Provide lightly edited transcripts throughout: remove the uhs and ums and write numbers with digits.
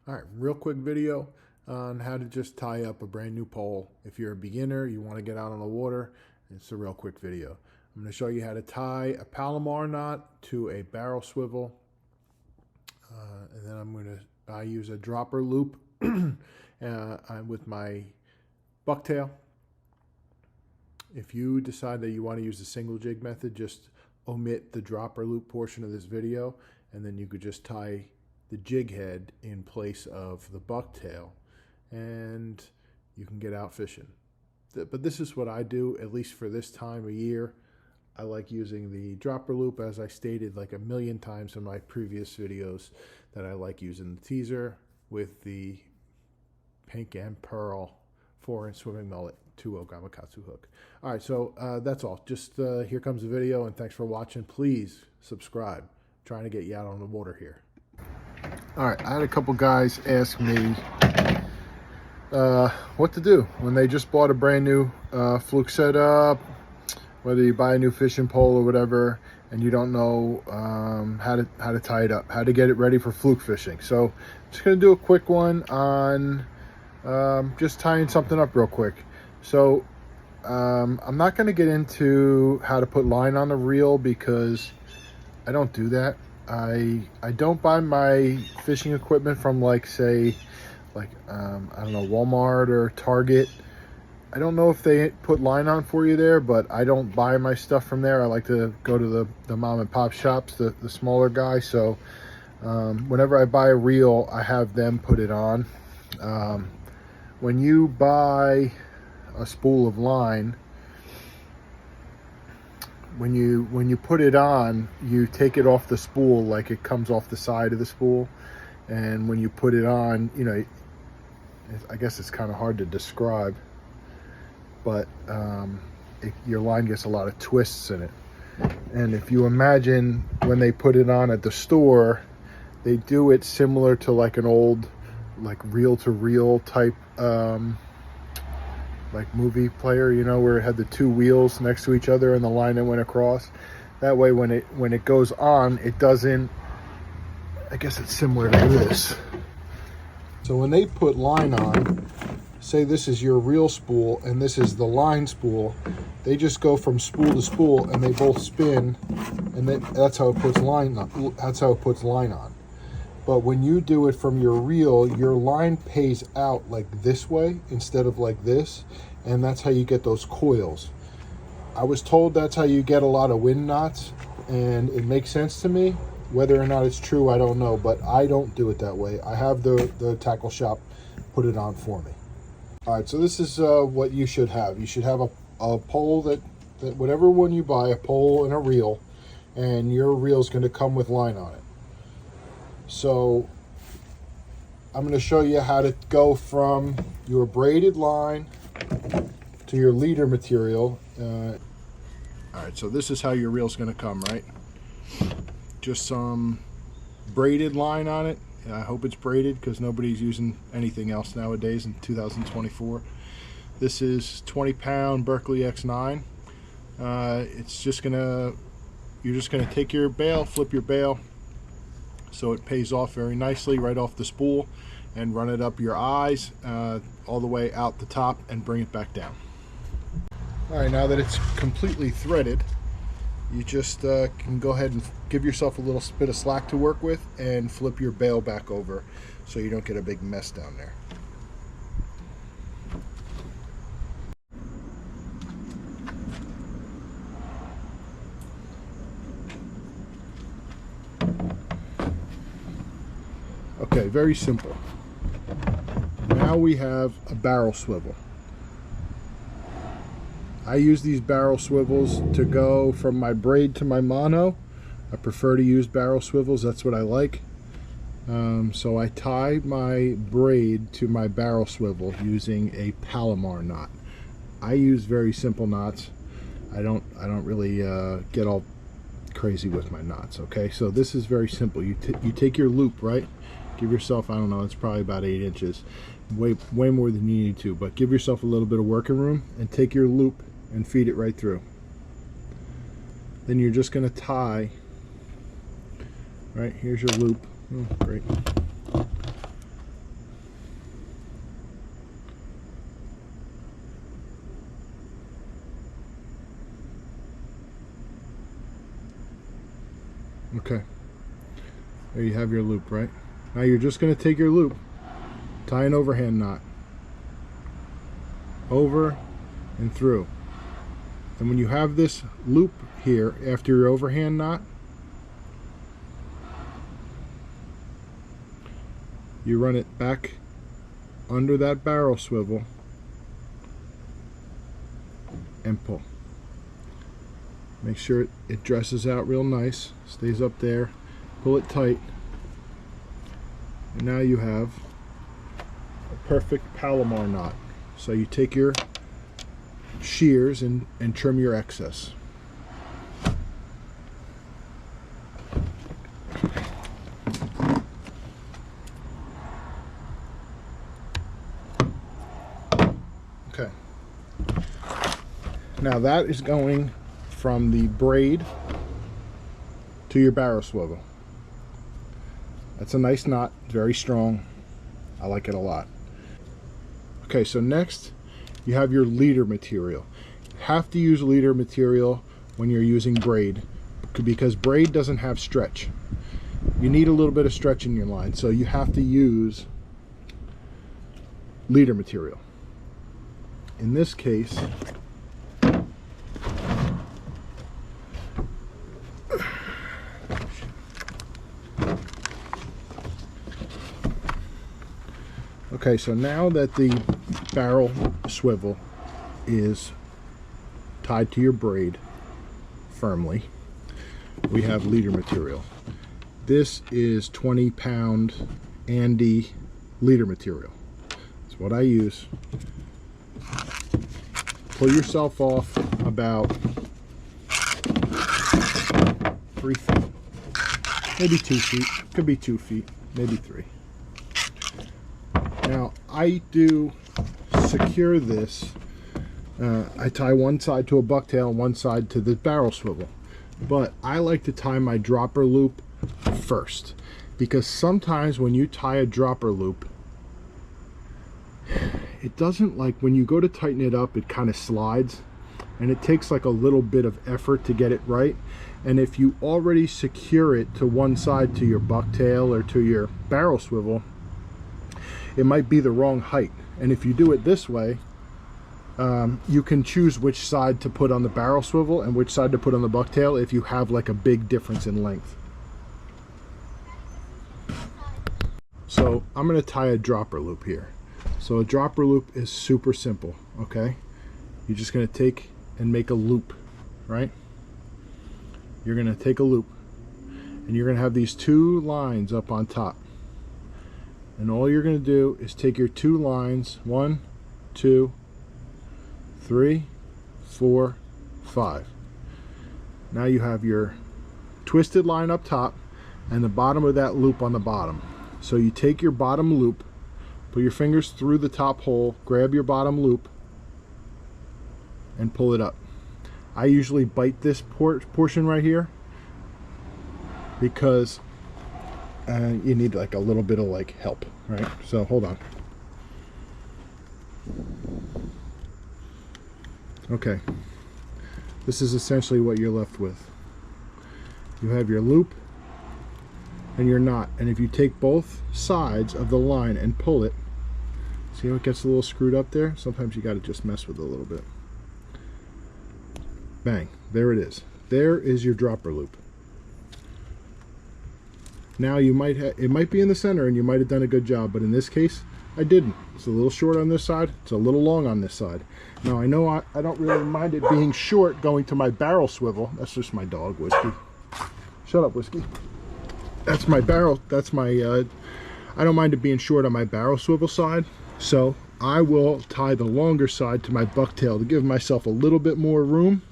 All right, real quick video on how to just tie up a brand new pole. If you're a beginner, you want to get out on the water, it's a real quick video. I'm going to show you how to tie a Palomar knot to a barrel swivel. And then I use a dropper loop with my bucktail. If you decide that you want to use the single jig method, just omit the dropper loop portion of this video, and then you could just tie the jig head in place of the bucktail, and you can get out fishing. But this is what I do, at least for this time of year. I like using the dropper loop, as I stated like a million times in my previous videos, that I like using the teaser with the pink and pearl 4-inch swimming mullet 2-0 Gamakatsu hook. All right, so that's all. Just here comes the video, and thanks for watching. Please subscribe. I'm trying to get you out on the water here. All right, I had a couple guys ask me what to do when they just bought a brand new fluke setup, whether you buy a new fishing pole or whatever, and you don't know how to tie it up, how to get it ready for fluke fishing. So I'm just gonna do a quick one on just tying something up real quick. So I'm not gonna get into how to put line on the reel because I don't do that. I don't buy my fishing equipment from I don't know, Walmart or Target. I don't know if they put line on for you there, but I don't buy my stuff from there. I like to go to the mom and pop shops, the smaller guys. So whenever I buy a reel, I have them put it on. When you buy a spool of line, when you put it on, you take it off the spool, like it comes off the side of the spool. And when you put it on, you know, I guess it's kind of hard to describe, but your line gets a lot of twists in it. And if you imagine when they put it on at the store, they do it similar to like an old, like reel-to-reel type like movie player, you know, where it had the two wheels next to each other and the line that went across. That way when it goes on, it doesn't, I guess it's similar to this. So when they put line on, say this is your reel spool and this is the line spool, they just go from spool to spool and they both spin, and that's how it puts line on. That's how it puts line on. But when you do it from your reel, your line pays out like this way instead of like this, and that's how you get those coils. I was told that's how you get a lot of wind knots, and it makes sense to me. Whether or not it's true, I don't know, but I don't do it that way. I have the tackle shop put it on for me. All right, so this is what you should have. You should have a pole that whatever one you buy, a pole and a reel, and your reel is going to come with line on it. So I'm going to show you how to go from your braided line to your leader material. All right, so this is how your reel's going to come, right? Just some braided line on it. I hope it's braided because nobody's using anything else nowadays in 2024. This is 20-pound Berkeley X9. It's just gonna, you're just gonna take your bail, flip your bail, so it pays off very nicely right off the spool, and run it up your eyes all the way out the top and bring it back down. All right, now that it's completely threaded, you just can go ahead and give yourself a little bit of slack to work with and flip your bail back over so you don't get a big mess down there. Okay, very simple. Now we have a barrel swivel. I use these barrel swivels to go from my braid to my mono. I prefer to use barrel swivels, that's what I like. So I tie my braid to my barrel swivel using a Palomar knot. I use very simple knots. I don't really get all crazy with my knots, okay? So this is very simple. You take your loop, right? Give yourself, I don't know, it's probably about 8 inches. Way more than you need to, but give yourself a little bit of working room and take your loop and feed it right through. Then you're just going to tie, right, here's your loop. Oh, great. There you have your loop, right? Now you're just going to take your loop, tie an overhand knot, over and through. And when you have this loop here after your overhand knot, you run it back under that barrel swivel and pull. Make sure it dresses out real nice, stays up there, pull it tight, and now you have a perfect Palomar knot. So you take your shears and trim your excess. Okay. Now that is going from the braid to your barrel swivel. That's a nice knot, very strong. I like it a lot. Okay, so next you have your leader material. You have to use leader material when you're using braid because braid doesn't have stretch. You need a little bit of stretch in your line, so you have to use leader material. In this case, okay, so now that the barrel swivel is tied to your braid firmly, we have leader material. This is 20-pound Andy leader material. That's what I use. Pull yourself off about 3 feet, maybe 2 feet, could be 2 feet, maybe 3. Now I do secure this. I tie one side to a bucktail and one side to the barrel swivel, but I like to tie my dropper loop first, because sometimes when you tie a dropper loop, it doesn't, like when you go to tighten it up, it kind of slides, and it takes like a little bit of effort to get it right. And if you already secure it to one side, to your bucktail or to your barrel swivel, it might be the wrong height. And if you do it this way, you can choose which side to put on the barrel swivel and which side to put on the bucktail if you have like a big difference in length. So I'm going to tie a dropper loop here. So a dropper loop is super simple, okay? You're just going to take and make a loop, right? You're going to take a loop and you're going to have these 2 lines up on top. And all you're going to do is take your 2 lines, 1, 2, 3, 4, 5. Now you have your twisted line up top and the bottom of that loop on the bottom. So you take your bottom loop, put your fingers through the top hole, grab your bottom loop, and pull it up. I usually bite this portion right here because you need like a little bit of like help, right? So hold on. Okay, this is essentially what you're left with. You have your loop and your knot, and if you take both sides of the line and pull it, see how it gets a little screwed up there? Sometimes you got to just mess with it a little bit. Bang, there it is. There is your dropper loop. Now you might it might be in the center and you might have done a good job, but in this case I didn't. It's a little short on this side, it's a little long on this side. Now I know I don't really mind it being short going to my barrel swivel. That's just my dog, Whiskey. Shut up, Whiskey. That's my barrel, that's my I don't mind it being short on my barrel swivel side, so I will tie the longer side to my bucktail to give myself a little bit more room,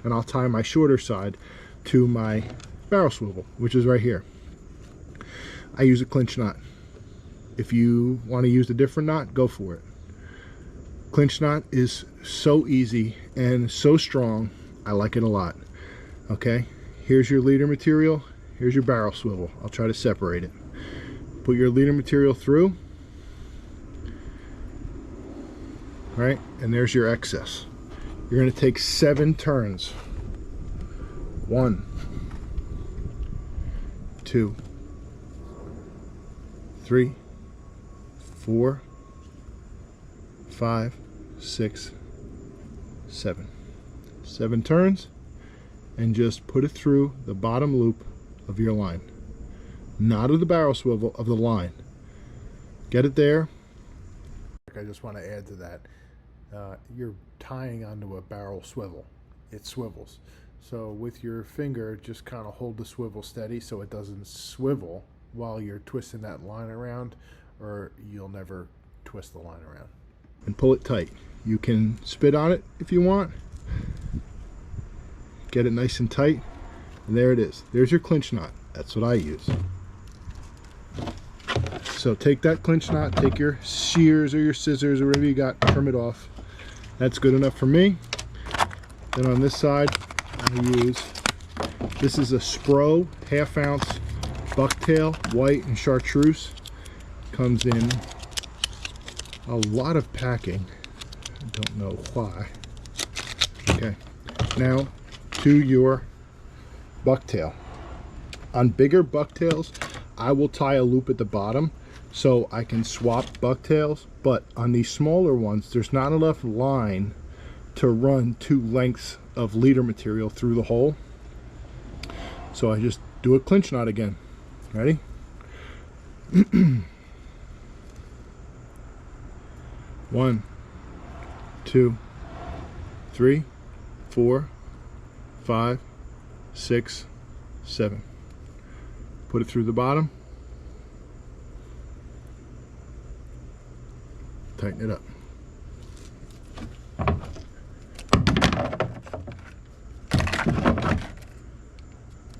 and I'll tie my shorter side to my barrel swivel, which is right here. I use a clinch knot. If you want to use a different knot, go for it. Clinch knot is so easy and so strong. I like it a lot. Okay, here's your leader material, here's your barrel swivel. I'll try to separate it. Put your leader material through, right, and there's your excess. You're going to take 7 turns. 1, 2, 3, 4, 5, 6, 7. 7 turns, and just put it through the bottom loop of your line. Not of the barrel swivel, of the line. Get it there. I just want to add to that. You're tying onto a barrel swivel. It swivels. So with your finger, just kind of hold the swivel steady so it doesn't swivel while you're twisting that line around, or you'll never twist the line around. And pull it tight. You can spit on it if you want. Get it nice and tight. And there it is. There's your clinch knot. That's what I use. So take that clinch knot, take your shears or your scissors or whatever you got, trim it off. That's good enough for me. Then on this side, I use, this is a Spro 1/2 ounce bucktail, white and chartreuse. Comes in a lot of packing. I don't know why. Okay, now to your bucktail. On bigger bucktails, I will tie a loop at the bottom so I can swap bucktails, but on these smaller ones, there's not enough line to run 2 lengths of leader material through the hole. So I just do a clinch knot again. Ready? 1, 2, 3, 4, 5, 6, 7. Put it through the bottom. Tighten it up.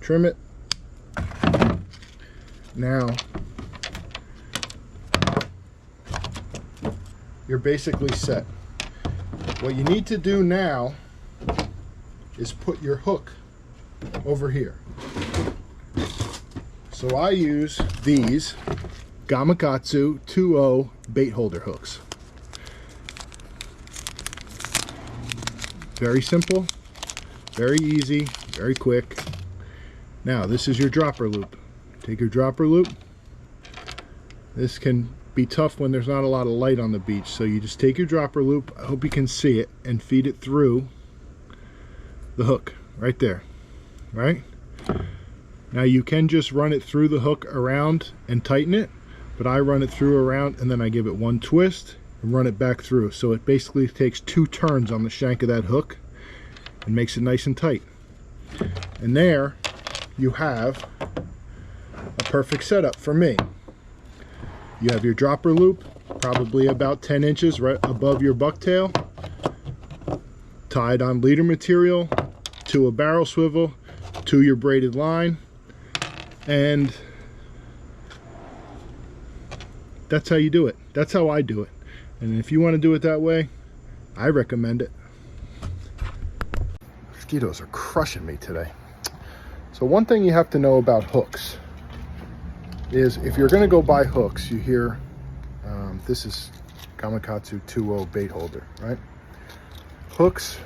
Trim it. Now, you're basically set. What you need to do now is put your hook over here. So I use these Gamakatsu 2.0 bait holder hooks. Very simple, very easy, very quick. Now this is your dropper loop. Take your dropper loop. This can be tough when there's not a lot of light on the beach, so you just take your dropper loop, I hope you can see it, and feed it through the hook right there, right? Now you can just run it through the hook around and tighten it, but I run it through around and then I give it one twist and run it back through. So it basically takes 2 turns on the shank of that hook and makes it nice and tight. And there you have a perfect setup for me. You have your dropper loop, probably about 10 inches right above your bucktail, tied on leader material to a barrel swivel to your braided line, and that's how you do it. That's how I do it. And if you want to do it that way, I recommend it. Mosquitoes are crushing me today. So one thing you have to know about hooks is if you're going to go buy hooks, you hear this is Gamakatsu 2.0 bait holder, right? Hooks,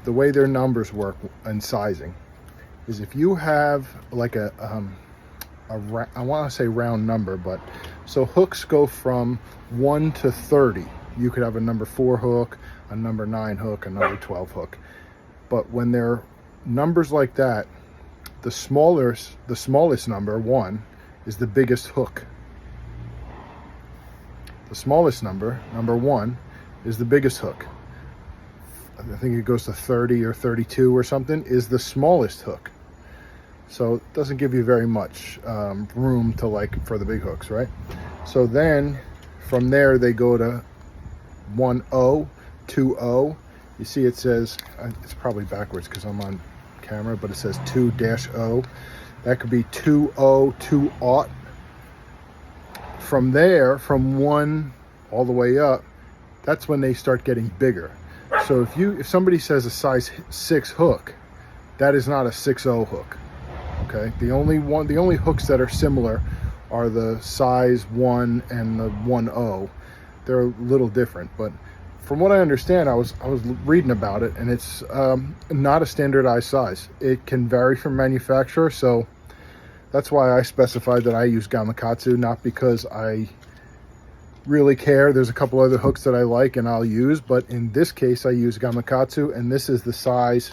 the way their numbers work and sizing is if you have like I want to say round number, but so hooks go from 1 to 30. You could have a number 4 hook, a number 9 hook, a number 12 hook. But when they're numbers like that, the smallest number, 1, is the biggest hook. The smallest number 1, is the biggest hook. I think it goes to 30 or 32 or something, is the smallest hook. So it doesn't give you very much room to like for the big hooks, right? So then from there they go to 1.0, 2.0. You see it says, it's probably backwards because I'm on camera, but it says 2-0. That could be 2.0, 2.0. From there, from 1 all the way up, that's when they start getting bigger. So if somebody says a size 6 hook, that is not a 6.0 hook. Okay, the only hooks that are similar are the size 1 and the 1.0. They're a little different, but from what I understand, I was reading about it, and it's not a standardized size. It can vary from manufacturer. So That's why I specified that I use Gamakatsu, not because I really care. There's a couple other hooks that I like and I'll use, but in this case I use Gamakatsu, and this is the size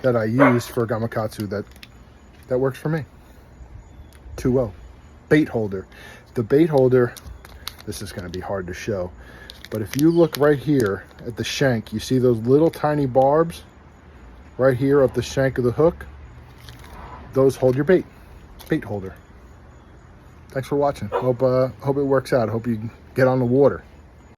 that I use for Gamakatsu that works for me. 2.0 bait holder. The bait holder, this is going to be hard to show, but if you look right here at the shank, you see those little tiny barbs right here of the shank of the hook? Those hold your bait holder. Thanks for watching. Hope it works out. Hope you get on the water.